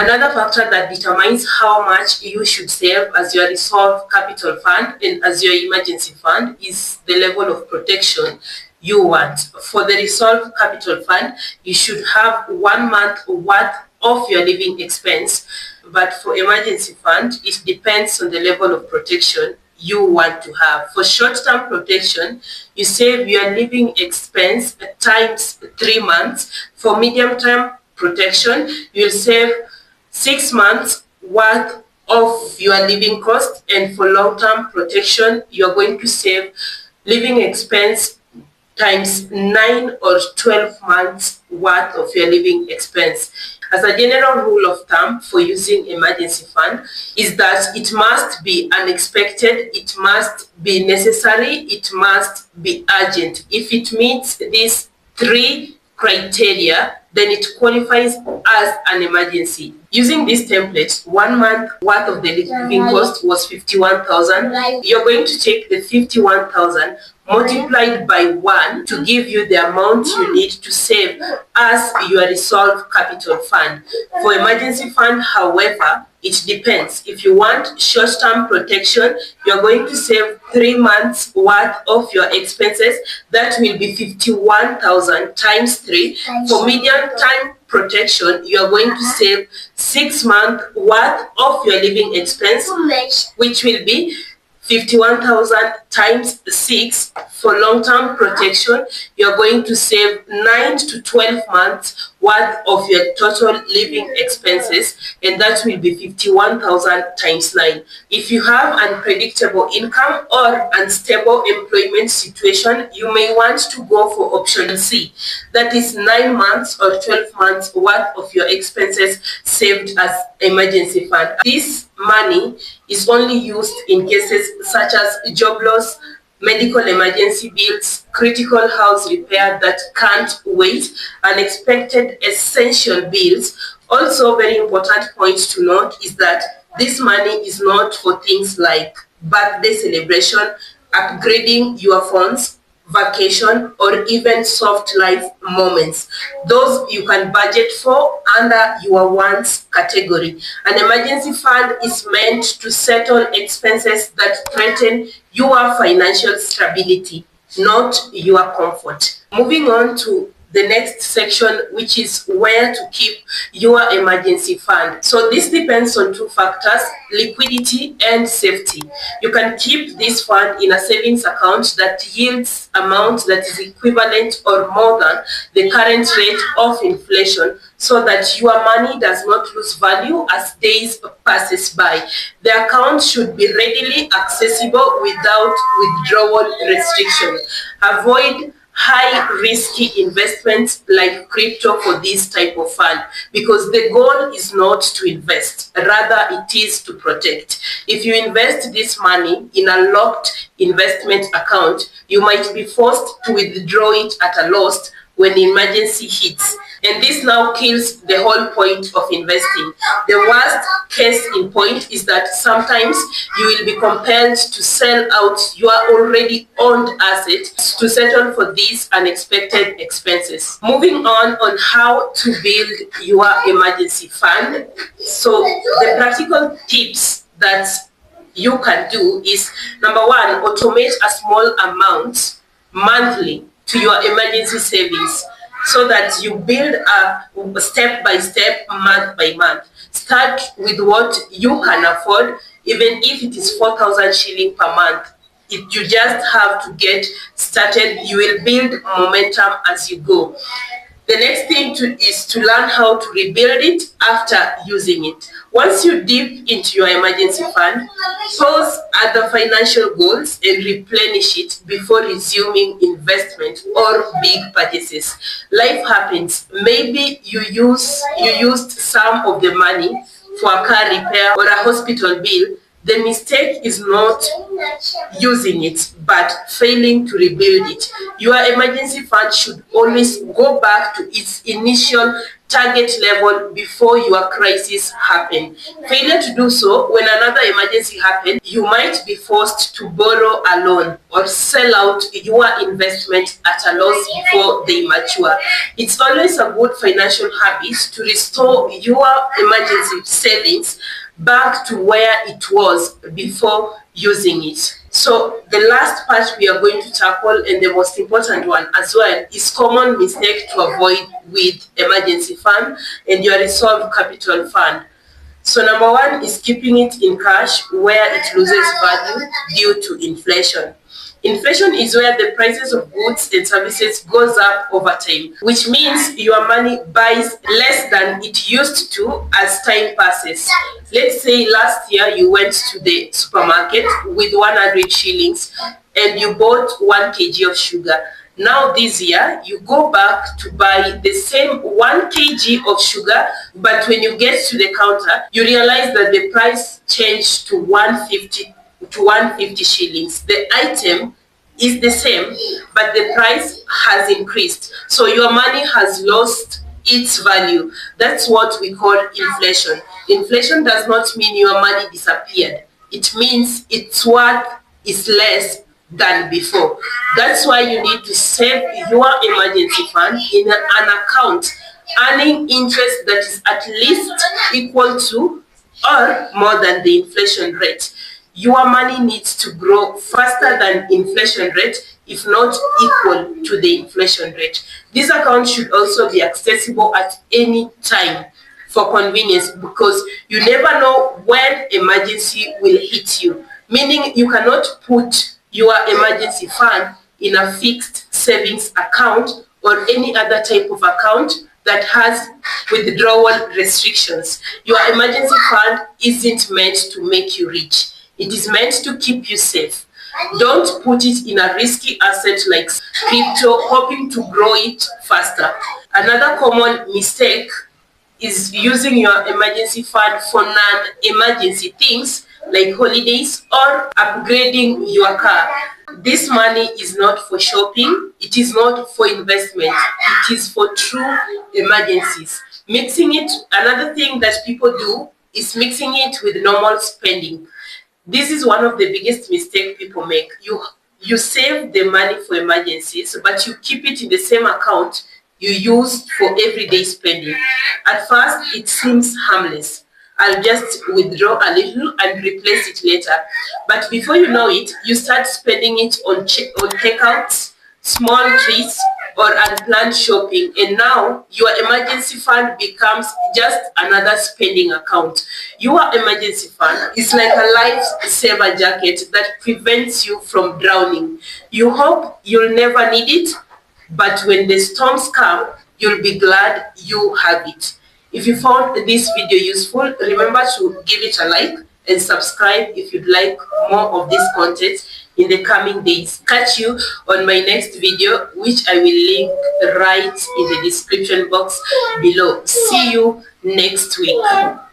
Another factor that determines how much you should save as your reserve capital fund and as your emergency fund is the level of protection you want. For the reserve capital fund, you should have 1 month worth of your living expense, but for emergency fund, it depends on the level of protection you want to have. For short-term protection, you save your living expense times 3 months. For medium-term protection, you'll save 6 months worth of your living cost, and for long-term protection, you're going to save living expense times 9 or 12 months worth of your living expense. As a general rule of thumb for using emergency fund is that it must be unexpected, it must be necessary, it must be urgent. If it meets these 3 criteria, then it qualifies as an emergency. Using this template, 1 month worth of the living cost was 51,000. You're going to take the 51,000 multiplied by 1 to give you the amount you need to save as your reserve capital fund. For emergency fund, however, it depends. If you want short-term protection, you're going to save 3 months worth of your expenses. That will be 51,000 times 3. For medium-term protection, you're going to save 6 months worth of your living expense, which will be 51,000 times 6. For long-term protection, you're going to save 9 to 12 months worth of your total living expenses, and that will be 51,000 times 9. If you have unpredictable income or unstable employment situation, you may want to go for option C. That is 9 months or 12 months worth of your expenses saved as emergency fund. This money is only used in cases such as job loss, medical emergency bills, critical house repair that can't wait, unexpected essential bills. Also, very important point to note is that this money is not for things like birthday celebration, upgrading your phones, vacation, or even soft life moments. Those you can budget for under your wants category. An emergency fund is meant to settle expenses that threaten your financial stability, not your comfort. Moving on to the next section, which is where to keep your emergency fund. So this depends on 2 factors, liquidity and safety. You can keep this fund in a savings account that yields amount that is equivalent or more than the current rate of inflation, so that your money does not lose value as days passes by. The account should be readily accessible without withdrawal restriction. Avoid high risky investments like crypto for this type of fund, because the goal is not to invest, rather it is to protect. If you invest this money in a locked investment account, you might be forced to withdraw it at a loss when emergency hits. And this now kills the whole point of investing. The worst case in point is that sometimes you will be compelled to sell out your already owned asset to settle for these unexpected expenses. Moving on how to build your emergency fund. So the practical tips that you can do is, number 1, automate a small amount monthly to your emergency savings, so that you build a step by step, month by month. Start with what you can afford, even if it is 4,000 shilling per month. If you just have to get started, you will build momentum as you go. The next thing is to learn how to rebuild it after using it. Once you dip into your emergency fund, pause other financial goals and replenish it before resuming investment or big purchases. Life happens. Maybe you used some of the money for a car repair or a hospital bill. The mistake is not using it, but failing to rebuild it. Your emergency fund should always go back to its initial target level before your crisis happen. Failure to do so, when another emergency happens, you might be forced to borrow a loan or sell out your investment at a loss before they mature. It's always a good financial habit to restore your emergency savings back to where it was before using it. So the last part we are going to tackle, and the most important one as well, is common mistake to avoid with emergency fund and your resolve capital fund. So number one is keeping it in cash where it loses value due to inflation. Inflation is where the prices of goods and services goes up over time, which means your money buys less than it used to as time passes. Let's say last year you went to the supermarket with 100 shillings and you bought 1 kg of sugar. Now this year, you go back to buy the same 1 kg of sugar, but when you get to the counter, you realize that the price changed to 150 shillings. The item is the same, but the price has increased. So your money has lost its value. That's what we call inflation. Inflation does not mean your money disappeared. It means its worth is less than before. That's why you need to save your emergency fund in an account earning interest that is at least equal to or more than the inflation rate. Your money needs to grow faster than inflation rate, if not equal to the inflation rate. This account should also be accessible at any time for convenience, because you never know when emergency will hit you. Meaning you cannot put your emergency fund in a fixed savings account or any other type of account that has withdrawal restrictions. Your emergency fund isn't meant to make you rich. It is meant to keep you safe. Don't put it in a risky asset like crypto, hoping to grow it faster. Another common mistake is using your emergency fund for non-emergency things like holidays or upgrading your car. This money is not for shopping, it is not for investment, it is for true emergencies. Mixing it, another thing that people do is mixing it with normal spending. This is one of the biggest mistakes people make. You save the money for emergencies, but you keep it in the same account you use for everyday spending. At first, it seems harmless. I'll just withdraw a little and replace it later. But before you know it, you start spending it on takeouts, small treats, or unplanned shopping. And now your emergency fund becomes just another spending account. Your emergency fund is like a lifesaver jacket that prevents you from drowning. You hope you'll never need it, but when the storms come, you'll be glad you have it. If you found this video useful, remember to give it a like and subscribe if you'd like more of this content in the coming days. Catch you on my next video, which I will link right in the description box below. See you next week.